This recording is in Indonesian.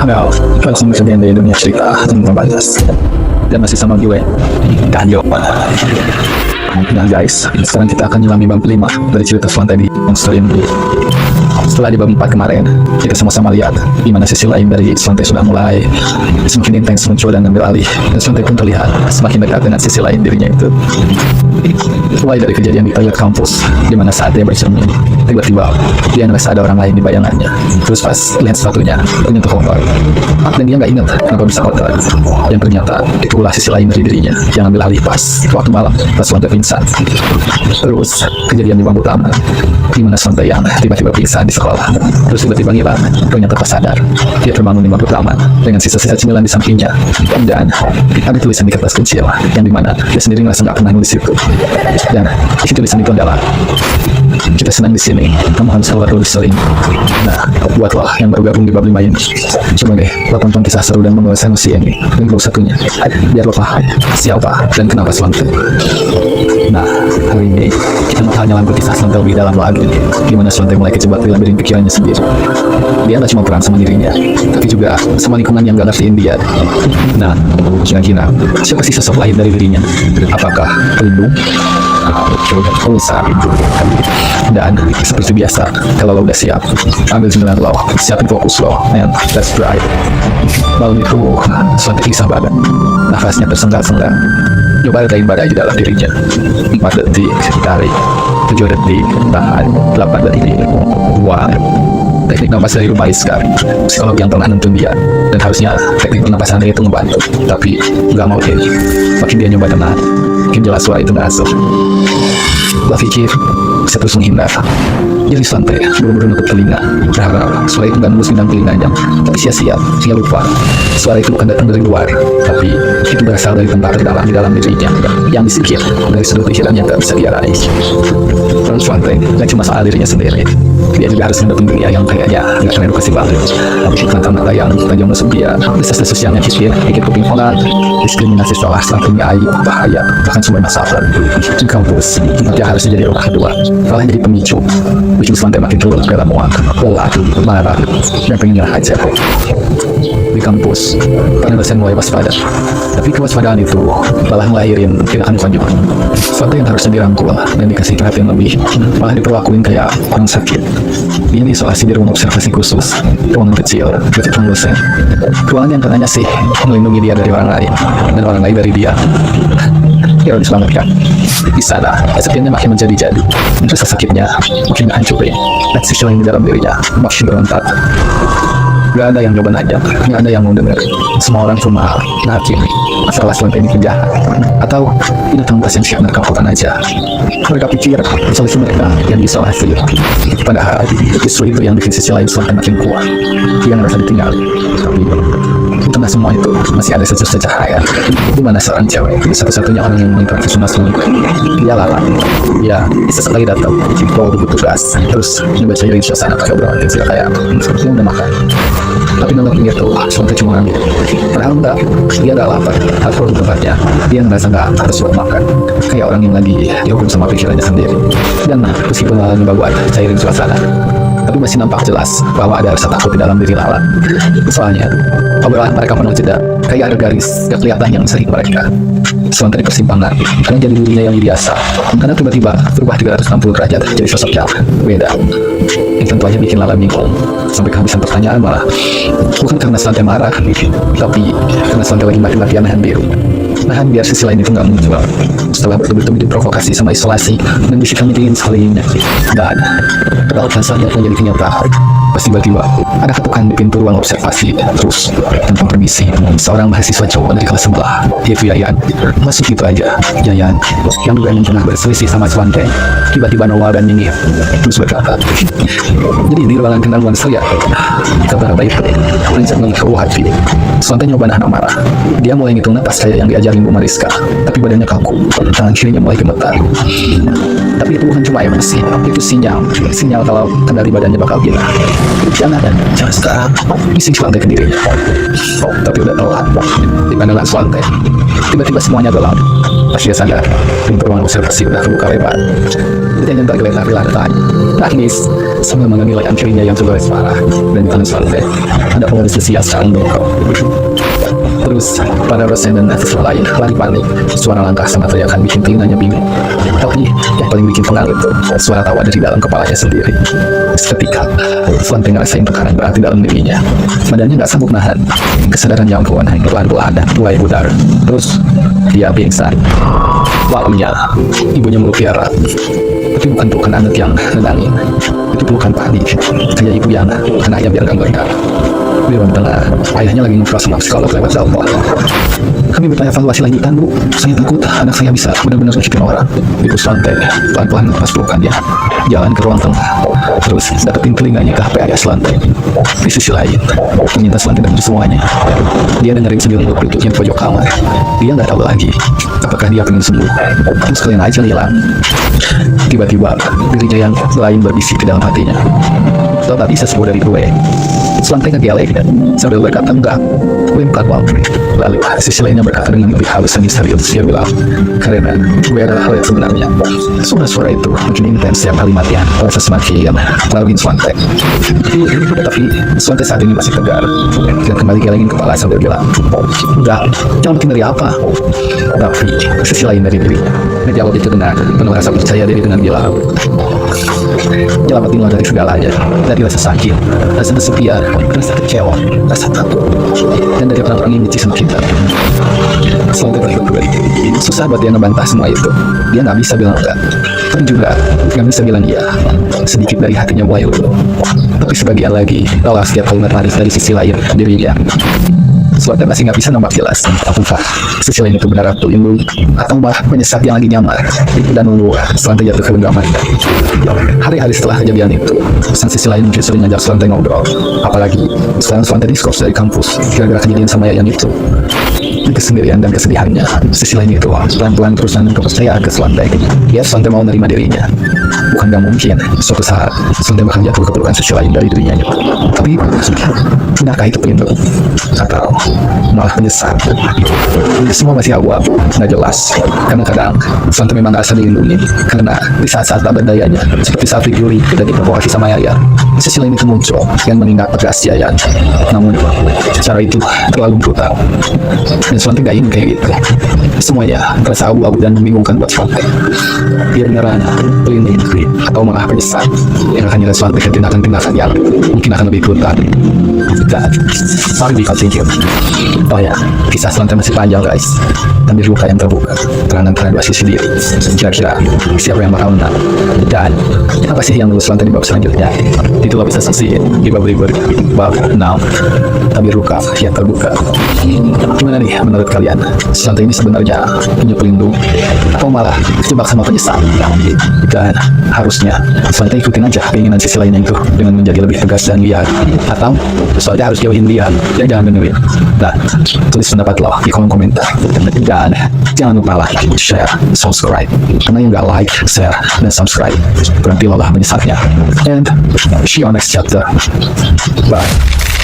Halo, langsung kejadian di dunia cerita tentang batas dan masih sama gue Kanyo. Nah guys, sekarang kita akan nyelami bab 5 dari cerita Swantai di Monster ini. Setelah di bab 4 kemarin, kita sama-sama lihat di mana sisi lain dari Swantai sudah mulai semakin intens muncul dan ambil alih, dan Swantai pun terlihat semakin dekat dengan sisi lain dirinya itu. Mulai dari kejadian di toilet kampus, di mana saat dia bercermin, tiba-tiba dia merasa ada orang lain di bayangannya. Terus pas lihat sepatunya, ternyata kotor, dan dia nggak ingat kenapa bisa kotor. Yang ternyata itulah sisi lain dari dirinya yang ambil alih pas waktu malam, pas Swantai pingsan. Terus kejadian di bangku taman, di mana Swantai yang tiba-tiba pingsan di sekolah, terus tiba-tiba ngilang. Ternyata pas sadar, dia terbangun di bangku taman dengan sisa-sisa cemilan di sampingnya, dan ada tulisan di kertas kecil yang dimana dia sendiri ngerasa nggak pernah nulis itu. Dan isi tulisan itu adalah, kita senang di sini, kamu harus selalu sering. Nah, buatlah yang baru gabung di bab 5 ini, coba deh lo tonton kisah seru dan menguasai emosi ini dan bab satunya, biar lo paham siapa dan kenapa Swantai. Nah, hari ini kita bakal nyelam ke kisah Swantai lebih dalam lagi, gimana Swantai mulai kejebak di labirin pikirannya sendiri. Dia gak cuma perang sama dirinya, tapi juga sama lingkungan yang gak ngertiin dia. Nah, kira-kira siapa sih sosok lain dari dirinya? Apakah pelindung? Pengusaha? Dan seperti biasa, kalau lo udah siap, ambil cemilan lo, siapin fokus lo, and let's try. Malam itu, Swantai kisah badan, nafasnya tersengal-sengal. Coba ratain badai di dalam dirinya. 4 detik, tarik. 7 detik, tahan. 8 detik, buang. Teknik napas dari Rumah Iskar, psikolog yang pernah nonton dia, dan harusnya teknik pernapasan itu ngebantu, tapi nggak mau deh. Makin dia nyoba tenang, makin jelas suara itu masuk. Gua pikir bisa terus menghindar. Jadi Swantai buru-buru nutup telinga, berharap suara itu gak nembus bidang telinganya. Tapi sia-sia, hingga lupa suara itu bukan datang dari luar, tapi itu berasal dari tempat terdalam di dalam dirinya, yang disikir dari sudut pikiran yang tak bisa dia raih. Lalu Swantai gak cuma soal dirinya sendiri, dia juga harus ngadepin dunia yang kayaknya gak kena edukasi banget. Tapi iklan mata yang tajam masuk dia, desas-desus yang nyakit, bikin kuping hongat, diskriminasi salah, sampingnya aib, bahaya, bahkan sumber masalah. Di kampus, dia harus jadi rumah kedua, malah jadi pemicu bikin Swantai makin turun ke dalam muak, lelah, marah, dan pengen nyerah aja. Di kampus, karena dosen mulai waspada, tapi kewaspadaan itu malah ngelahirin tindakan selanjutnya. Swantai yang harusnya dirangkul dan dikasih perhatian lebih, malah diperlakuin kayak orang sakit. Dia diisolasi di ruang observasi khusus, ruangan kecil, dekat ruang dosen. Ruangan yang katanya sih melindungi dia dari orang lain, dan orang lain dari dia. Ya udah diselamatkan. Di sana, kesepiannya makin menjadi-jadi. Rasa sakitnya makin menghancurin, dan sisi lain di dalam dirinya makin berontak. Gak ada yang coba nanya, gak ada yang mau denger. Semua orang cuma ngakim masalah Swantai ini penjahat, atau binatang buas yang siap menerkampulkan aja. Mereka pikir solusi mereka yang diisolasi, padahal justru itu yang bikin sisi lain Swantai makin kuat. Dia ngerasa ditinggal, tapi di tengah semua itu masih ada secerca cahaya, di mana seorang cewek, satu-satunya orang yang menginteraksi sama Swantai. Dia Lala. Dia sesekali datang, bawa buku tugas, terus nyoba cairin suasana pakai obrolan kecil kayak dia udah makan. Tapi dalam itu Swantai cuma ngambil. Padahal enggak, dia gak lapar. Atau di tempatnya, dia ngerasa gak harus buat makan, kayak orang yang lagi dihukum sama pikirannya sendiri. Dan meskipun nyoba buat cairin suasana, tapi masih nampak jelas bahwa ada rasa takut di dalam diri Lala. Soalnya obrolan mereka penuh jeda, kayak ada garis gak kelihatan yang sering mereka. Swantai di persimpangan, karena jadi dirinya yang biasa, karena tiba-tiba berubah 360 derajat jadi sosok yang beda. Yang tentu aja bikin Lala bingung, sampai kehabisan pertanyaan malah. Bukan karena Swantai marah, tapi karena Swantai lagi mati-matian nahan biru. Nahan biar sisi lain itu nggak muncul. Setelah betul-betul diprovokasi sama isolasi dan bisikan mikirin saling dan peralatan saja menjadi kenyataan. Pas tiba-tiba ada ketukan di pintu ruang observasi. Terus tanpa permisi, seorang mahasiswa cowok dari kelas sebelah, yaitu Yayan, masuk gitu aja. Yayan yang dulu pernah berselisih sama Swantai, tiba-tiba nongol dan nyengir, terus berkata, jadi di ruangan kenaluan saya, kabar baik, rencana mengeluh hati. Swantai nyoba nahan amarah. Dia mulai ngitung napas kayak yang diajarin Bu Mariska, tapi badannya kaku, tangan kirinya mulai gemetar. Tapi itu bukan cuma emosi, itu sinyal kalau kendali badannya bakal gila. Jangan sekarang, bising Swantai ke dirinya. Tapi udah telat. Di pandangan Swantai, tiba-tiba semuanya gelap. Asia sadar, pintu ruang observasi sudah terbuka lebar. Dia yang tergeletak di lantai. Nangis sambil mengenai layang kirinya yang tergores parah. Dan di tangan Svante ada pewaris besi yang sekarang mendorong. Terus pada Rosen dan siswa lain lari panik. Suara langkah sama teriakan bikin telinganya bingung. Tapi yang paling bikin tenang itu suara tawa dari dalam kepalanya sendiri. Seketika Svante ngerasain tekanan berat di dalam dirinya. Badannya gak sanggup nahan. Kesadaran yang perlahan perlahan mulai pudar. Terus dia pingsan. Malamnya ibunya meluk Tiara. Tapi bukan pelukan anak yang nenangin. Itu pelukan panik. Kayak ibu yang anaknya biar gak meledak. Di ruang tengah, ayahnya lagi ngobrol sama psikolog lewat telepon. Kami bertanya evaluasi lanjutan, Bu. Saya takut anak saya bisa benar-benar nyakitin orang. Ibu Svante pelan-pelan lepas pelukannya. Jalan ke ruang tengah. Terus dapetin telinganya ke HP ayah Svante. Di sisi lain, ternyata Svante dengar semuanya. Dia dengerin sendiri pelututnya di pojok kamar. Dia nggak tahu lagi apakah dia pengen sembuh terus kalian aja hilang. Tiba-tiba dirinya yang lain berbisik di dalam hatinya. Kau tak bisa sembuh dari gue. Svante ngegelek sambil berkata enggak, gue bukan Walter. Lalu sisi lainnya berkata dengan lebih halus dan misterius. Dia bilang, karena gue adalah hal yang sebenarnya. Suara-suara itu makin intens setiap kalimatnya. Rasa semakin melalui Svante. Tapi Svante saat ini masih tegar dan kembali gelengin kepala sambil bilang, enggak, jangan bikin dari apa. Tapi sisi lain dari dirinya menjawab itu dengan penuh rasa percaya diri dengan bilang, nyelamatin lo dari segalanya, dari rasa sakit, rasa kesepian, rasa kecewa, rasa takut, dan dari orang-orang yang benci sama kita. Svante berdua susah buat dia ngebantah semua itu. Dia nggak bisa bilang enggak, tapi juga nggak bisa bilang iya. Sedikit dari hatinya mulai luluh, tapi sebagian lagi lelah setiap kalimat laris dari sisi lain dirinya. Svante masih nggak bisa nampak jelas apakah sisi lain itu benar atau ilmu atau malah menyesat yang lagi nyamar. Dan nunggu Svante jatuh ke genggaman. Hari-hari setelah kejadian itu, sang sisi lain mungkin sering ngajak Svante ngobrol. Apalagi sekarang Svante diskors dari kampus gara-gara kejadian sama Yayan itu. Kesendirian dan kesedihannya, sisi lain itu pelan-pelan terus nanam kepercayaan ke Svante. Ya, Svante mau nerima dirinya. Bukan gak mungkin suatu saat Svante bakal jatuh ke pelukan sisi lain dari dirinya. Tapi benarkah itu pelindung atau malah penyesat? Semua masih abu-abu, nggak jelas. Karena kadang Svante memang gak asal dilindungi. Karena di saat-saat tak berdayanya, seperti saat Yuri dan diprovokasi sama Yayan, sisi lain itu muncul yang menindak tegas Yayan. Namun cara itu terlalu brutal. Dan Svante gak ingin kayak gitu. Semuanya terasa abu-abu dan membingungkan buat Svante. Dia beneran pelindung atau malah penyesat yang akan nyerah Svante ke tindakan-tindakan yang mungkin akan lebih brutal. Dan sorry we continue. Oh ya, kisah Svante masih panjang guys. Dan di luka yang terbuka terang-terang dua sisi diri. Kira-kira siapa yang bakal menang? Dan apa sih yang lulus Svante di bab selanjutnya? Itulah bisa saksikan di bab berikut, bab 6 tabir luka yang terbuka. Gimana nih menurut kalian? Svante ini sebenarnya punya pelindung atau malah kejebak sama penyesal? Dan harusnya Svante ikutin aja keinginan sisi lainnya itu dengan menjadi lebih tegas dan liar, atau Svante harus jauhin dia dan jangan dengerin. Nah, tulis pendapat lo di kolom komentar dan jangan lupa like, share, subscribe. Karena yang gak like, share, dan subscribe berarti lo lah menyesatnya. And see you on next chapter. Bye.